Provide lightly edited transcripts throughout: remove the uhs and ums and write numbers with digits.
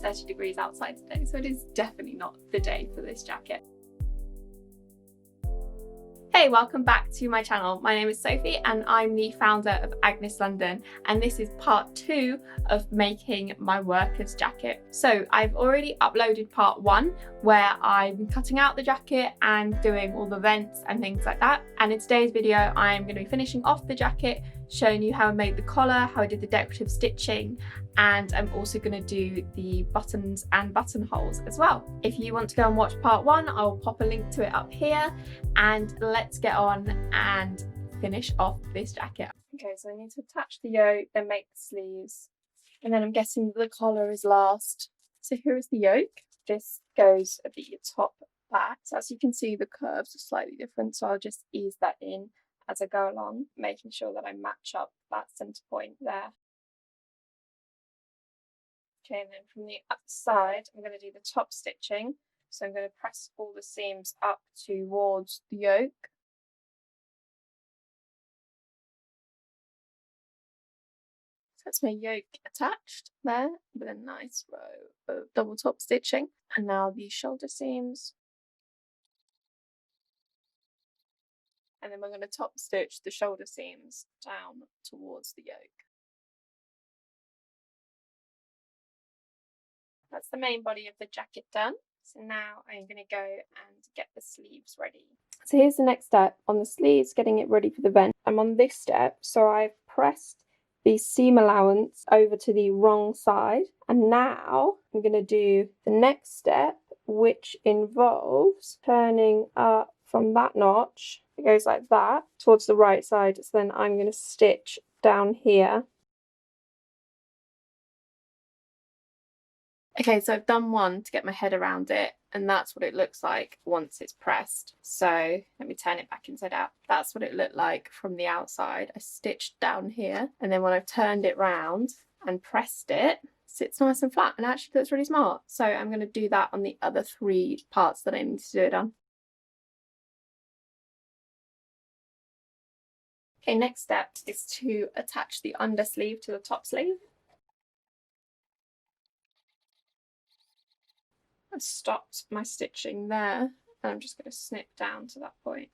30 degrees outside today, so it is definitely not the day for this jacket. Hey, welcome back to my channel. My name is Sophie and I'm the founder of Agnes LDN, and this is part 2 of making my worker's jacket. So I've already uploaded part 1 where I'm cutting out the jacket and doing all the vents and things like that. And in today's video, I'm going to be finishing off the jacket, showing you how I made the collar, how I did the decorative stitching, and I'm also going to do the buttons and buttonholes as well. If you want to go and watch part 1, I'll pop a link to it up here, and let's get on and finish off this jacket. Okay, so I need to attach the yoke, then make the sleeves, and then I'm guessing the collar is last. So here is the yoke. This goes at the top back. So as you can see, the curves are slightly different, so I'll just ease that in as I go along, making sure that I match up that centre point there. Okay, and then from the other side, I'm going to do the top stitching. So I'm going to press all the seams up towards the yoke. So that's my yoke attached there with a nice row of double top stitching. And now the shoulder seams. And then we're going to top stitch the shoulder seams down towards the yoke. That's the main body of the jacket done. So now I'm going to go and get the sleeves ready. So here's the next step on the sleeves, getting it ready for the vent. I'm on this step, so I've pressed the seam allowance over to the wrong side. And now I'm going to do the next step, which involves turning up from that notch. It goes like that towards the right side. So then I'm going to stitch down here. Okay, so I've done one to get my head around it, and that's what it looks like once it's pressed. So let me turn it back inside out. That's what it looked like from the outside. I stitched down here, and then when I've turned it round and pressed it, it sits nice and flat and actually looks really smart. So I'm going to do that on the other 3 parts that I need to do it on. Okay, next step is to attach the undersleeve to the top sleeve. I've stopped my stitching there, and I'm just going to snip down to that point.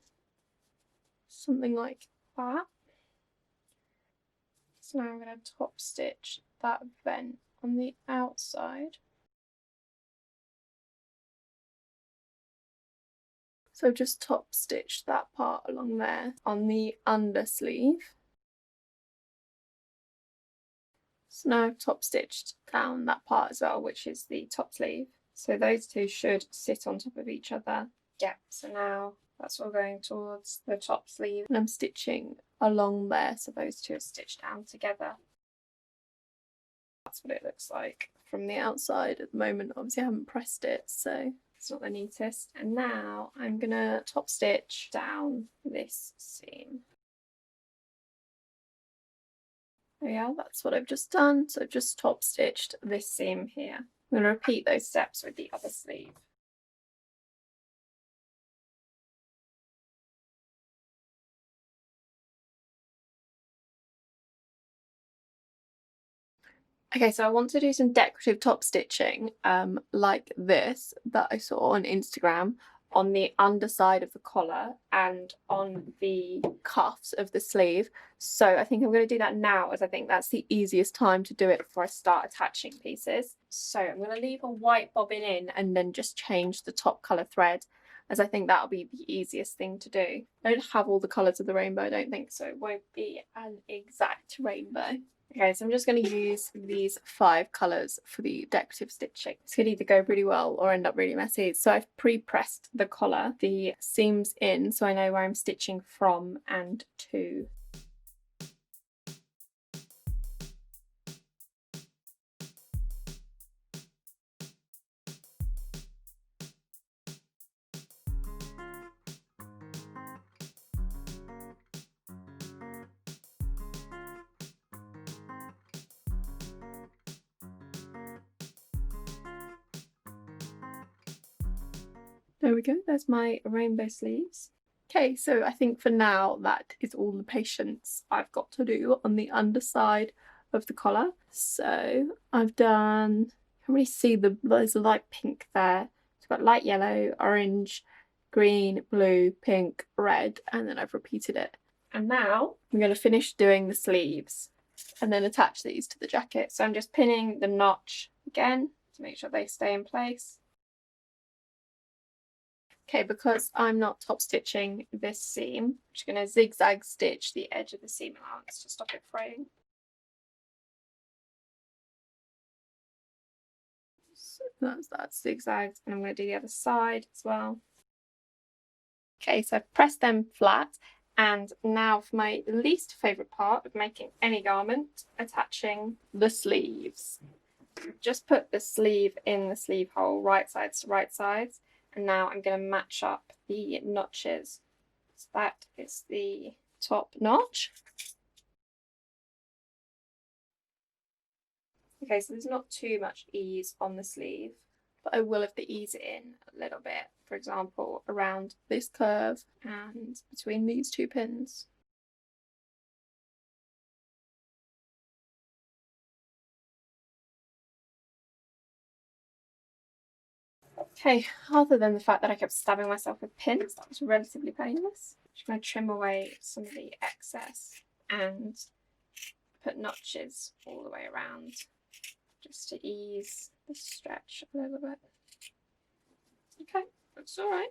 Something like that. So now I'm going to top stitch that vent on the outside. So just top stitch that part along there on the undersleeve. So now I've top stitched down that part as well, which is the top sleeve. So those two should sit on top of each other. Yeah, so now that's all going towards the top sleeve. And I'm stitching along there, so those two are stitched down together. That's what it looks like from the outside at the moment. Obviously I haven't pressed it, so it's not the neatest. And now I'm gonna top stitch down this seam. There we are, that's what I've just done. So I've just top stitched this seam here. I'm going to repeat those steps with the other sleeve. Okay, so I want to do some decorative top stitching like this that I saw on Instagram on the underside of the collar and on the cuffs of the sleeve. So I think I'm going to do that now, as I think that's the easiest time to do it before I start attaching pieces. So I'm going to leave a white bobbin in and then just change the top colour thread, as I think that'll be the easiest thing to do. I don't have all the colours of the rainbow, I don't think, so it won't be an exact rainbow. Okay, so I'm just going to use these 5 colours for the decorative stitching. This could either go really well or end up really messy. So I've pre-pressed the collar, the seams in, so I know where I'm stitching from and to. There we go, there's my rainbow sleeves. Okay, so I think for now that is all the patience I've got to do on the underside of the collar. So I've done can't really see there's a light pink there. It's got light yellow, orange, green, blue, pink, red, and then I've repeated it. And now I'm going to finish doing the sleeves and then attach these to the jacket. So I'm just pinning the notch again to make sure they stay in place. Okay, because I'm not top stitching this seam, I'm just going to zigzag stitch the edge of the seam allowance to stop it fraying. So that's that zigzagged, and I'm going to do the other side as well. Okay, so I've pressed them flat, and now for my least favourite part of making any garment, attaching the sleeves. Just put the sleeve in the sleeve hole, right sides to right sides, and now I'm going to match up the notches. So that is the top notch. Okay, so there's not too much ease on the sleeve, but I will have to ease it in a little bit. For example, around this curve and between these two pins. Okay, other than the fact that I kept stabbing myself with pins, that was relatively painless. I'm just going to trim away some of the excess and put notches all the way around just to ease the stretch a little bit. Okay, that's all right.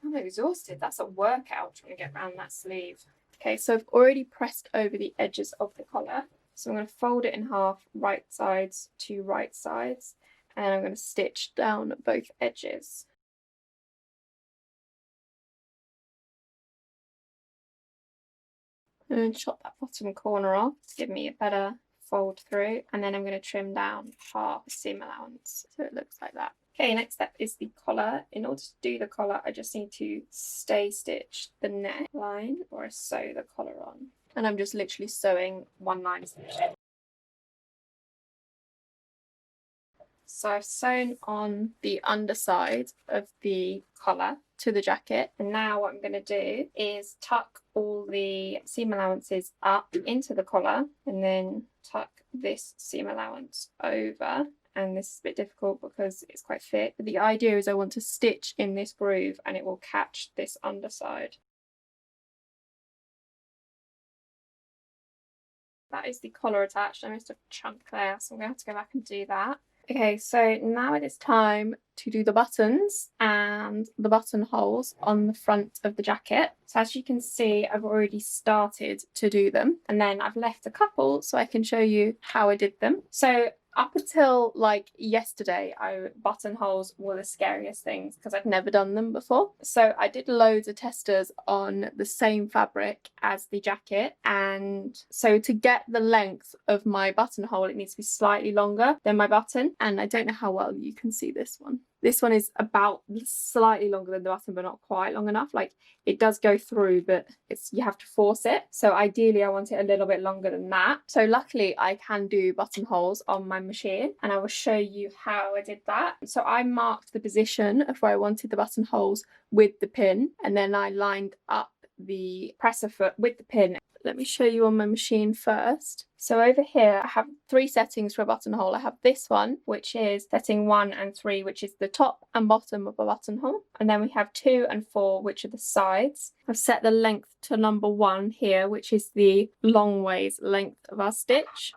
I'm exhausted. That's a workout trying to get around that sleeve. Okay, so I've already pressed over the edges of the collar. So I'm going to fold it in half, right sides to right sides, and I'm going to stitch down both edges. I'm going to chop that bottom corner off to give me a better fold through, and then I'm going to trim down half the seam allowance so it looks like that. Okay, next step is the collar. In order to do the collar, I just need to stay stitch the neckline or sew the collar on. And I'm just literally sewing one line stitch. So I've sewn on the underside of the collar to the jacket, and now what I'm going to do is tuck all the seam allowances up into the collar and then tuck this seam allowance over. And this is a bit difficult because it's quite thick, but the idea is I want to stitch in this groove and it will catch this underside. That is the collar attached. I missed a chunk there, so I'm going to have to go back and do that. Okay, so now it is time to do the buttons and the buttonholes on the front of the jacket. So as you can see, I've already started to do them, and then I've left a couple so I can show you how I did them. So up until like yesterday, buttonholes were the scariest things because I'd never done them before. So I did loads of testers on the same fabric as the jacket, and so to get the length of my buttonhole, it needs to be slightly longer than my button, and I don't know how well you can see this one. This one is about slightly longer than the button, but not quite long enough. Like, it does go through, but you have to force it. So ideally I want it a little bit longer than that. So luckily I can do buttonholes on my machine, and I will show you how I did that. So I marked the position of where I wanted the buttonholes with the pin, and then I lined up the presser foot with the pin. Let me show you on my machine first. So over here, I have 3 settings for a buttonhole. I have this one, which is setting 1 and 3, which is the top and bottom of a buttonhole. And then we have 2 and 4, which are the sides. I've set the length to number 1 here, which is the long ways length of our stitch.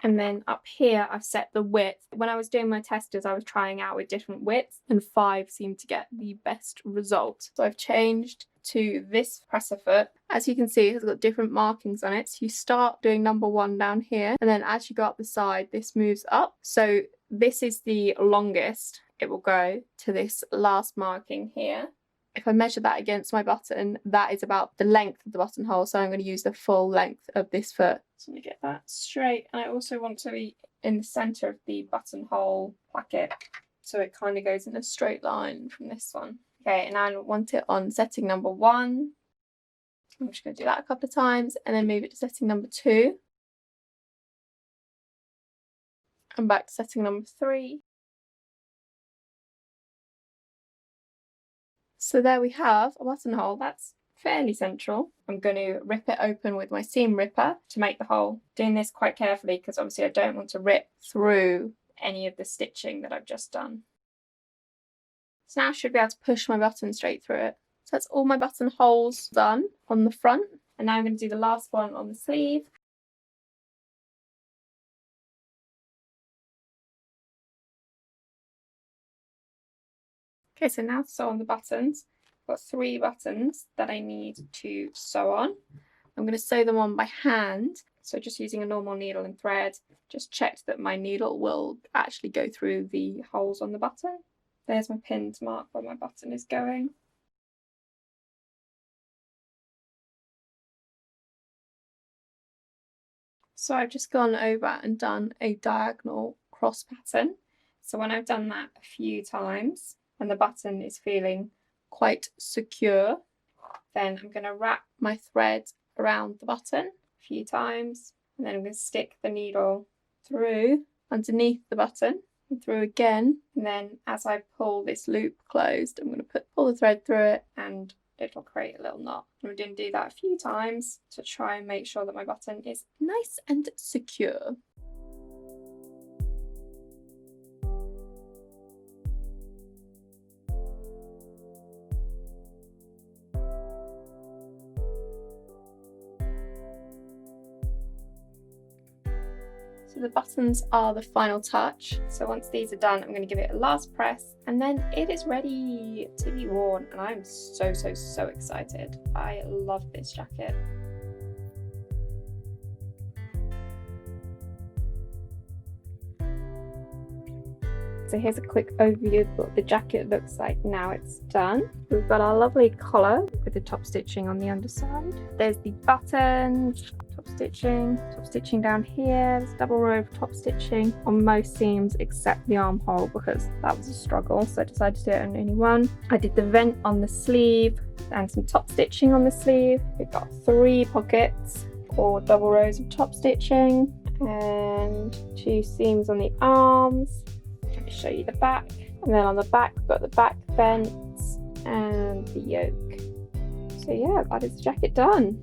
And then up here, I've set the width. When I was doing my testers, I was trying out with different widths, and 5 seemed to get the best result. So I've changed to this presser foot. As you can see, it's got different markings on it. So you start doing number 1 down here, and then as you go up the side, this moves up. So this is the longest it will go to this last marking here. If I measure that against my button, that is about the length of the buttonhole, so I'm going to use the full length of this foot. So let me get that straight, and I also want to be in the centre of the buttonhole placket, so it kind of goes in a straight line from this one. Okay, and I want it on setting number 1. I'm just going to do that a couple of times, and then move it to setting number 2. And back to setting number 3. So there we have a buttonhole that's fairly central. I'm going to rip it open with my seam ripper to make the hole. Doing this quite carefully because obviously I don't want to rip through any of the stitching that I've just done. So now I should be able to push my button straight through it. So that's all my buttonholes done on the front. And now I'm going to do the last one on the sleeve. Okay, so now to sew on the buttons. I've got 3 buttons that I need to sew on. I'm going to sew them on by hand. So just using a normal needle and thread, just checked that my needle will actually go through the holes on the button. There's my pin to mark where my button is going. So I've just gone over and done a diagonal cross pattern. So when I've done that a few times and the button is feeling quite secure, then I'm going to wrap my thread around the button a few times, and then I'm going to stick the needle through underneath the button and through again, and then as I pull this loop closed, I'm going to pull the thread through it and it'll create a little knot. I'm going to do that a few times to try and make sure that my button is nice and secure. So the buttons are the final touch. So once these are done, I'm going to give it a last press and then it is ready to be worn. And I'm so excited. I love this jacket. So here's a quick overview of what the jacket looks like now it's done. We've got our lovely collar with the top stitching on the underside. There's the buttons, top stitching down here. There's a double row of top stitching on most seams except the armhole because that was a struggle, so I decided to do it on only one. I did the vent on the sleeve and some top stitching on the sleeve. We've got 3 pockets, 4 double rows of top stitching and 2 seams on the arms. Let me show you the back. And then on the back we've got the back vents and the yoke. So yeah, that is the jacket done.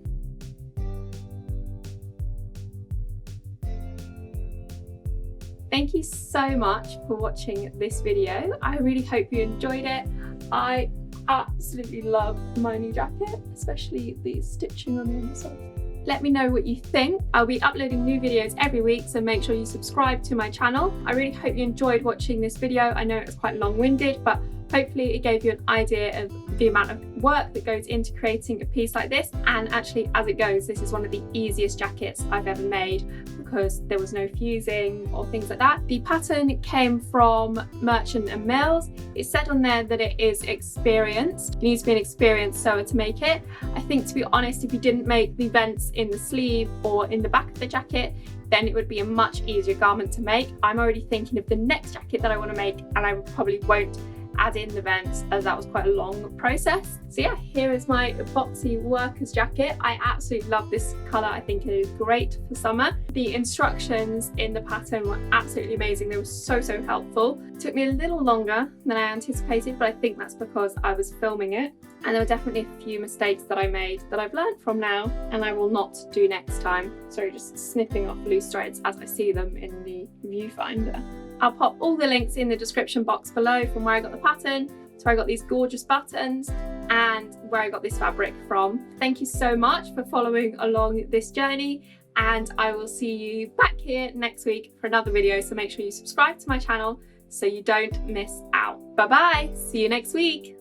Thank you so much for watching this video. I really hope you enjoyed it. I absolutely love my new jacket, especially the stitching on the inside. Let me know what you think. I'll be uploading new videos every week, so make sure you subscribe to my channel. I really hope you enjoyed watching this video. I know it was quite long-winded, but hopefully it gave you an idea of the amount of work that goes into creating a piece like this. And actually, as it goes, this is one of the easiest jackets I've ever made because there was no fusing or things like that. The pattern came from Merchant and Mills. It said on there that it is experienced. You need to be an experienced sewer to make it. I think, to be honest, if you didn't make the vents in the sleeve or in the back of the jacket, then it would be a much easier garment to make. I'm already thinking of the next jacket that I want to make, and I probably won't add in the vents as that was quite a long process. So yeah, here is my boxy workers jacket. I absolutely love this colour. I think it is great for summer. The instructions in the pattern were absolutely amazing. They were so helpful. It took me a little longer than I anticipated, but I think that's because I was filming it. And there were definitely a few mistakes that I made that I've learned from now and I will not do next time. Sorry, just snipping off loose threads as I see them in the viewfinder. I'll pop all the links in the description box below from where I got the pattern, to where I got these gorgeous buttons, and where I got this fabric from. Thank you so much for following along this journey, and I will see you back here next week for another video, so make sure you subscribe to my channel so you don't miss out. Bye bye, see you next week.